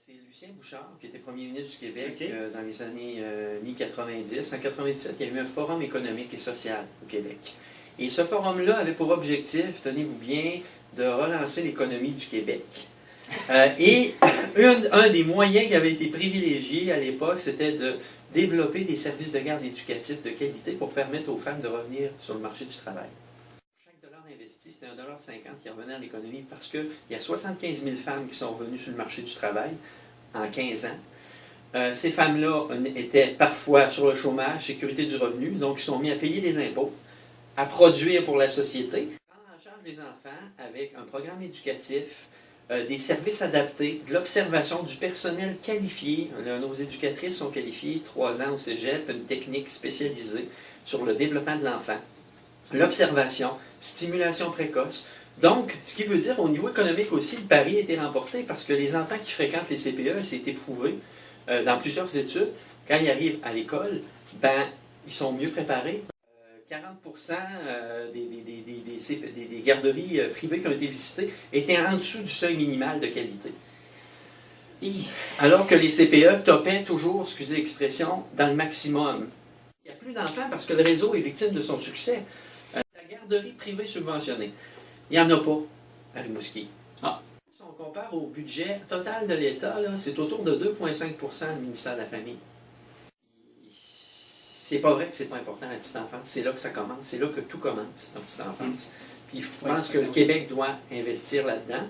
C'est Lucien Bouchard, qui était premier ministre du Québec Ok. dans les années mi-90. En 97, il y a eu un forum économique et social au Québec. Et ce forum-là avait pour objectif, tenez-vous bien, de relancer l'économie du Québec. Et un des moyens qui avait été privilégié à l'époque, c'était de développer des services de garde éducatifs de qualité pour permettre aux femmes de revenir sur le marché du travail. Chaque dollar investi, c'était 1,50 $ qui revenait à l'économie parce qu'il y a 75 000 femmes qui sont revenues sur le marché du travail en 15 ans. Ces femmes-là étaient parfois sur le chômage, sécurité du revenu, donc ils sont mis à payer des impôts, à produire pour la société, prendre en charge les enfants avec un programme éducatif, des services adaptés, de l'observation du personnel qualifié. Nos éducatrices sont qualifiées 3 ans au cégep, une technique spécialisée sur le développement de l'enfant, l'observation, stimulation précoce. Donc, ce qui veut dire au niveau économique aussi, le pari a été remporté parce que les enfants qui fréquentent les CPE, c'est été prouvé dans plusieurs études, quand ils arrivent à l'école, ils sont mieux préparés. 40% des garderies privées qui ont été visitées étaient en dessous du seuil minimal de qualité. Alors que les CPE topaient toujours, excusez l'expression, dans le maximum. Il n'y a plus d'enfants parce que le réseau est victime de son succès. La garderie privée subventionnée, il n'y en a pas à Rimouski. Si on compare au budget total de l'État, c'est autour de 2,5% le ministère de la Famille. C'est pas vrai que c'est pas important la petite enfance. C'est là que ça commence. C'est là que tout commence, la petite enfance. Puis je pense que le Québec doit investir là-dedans.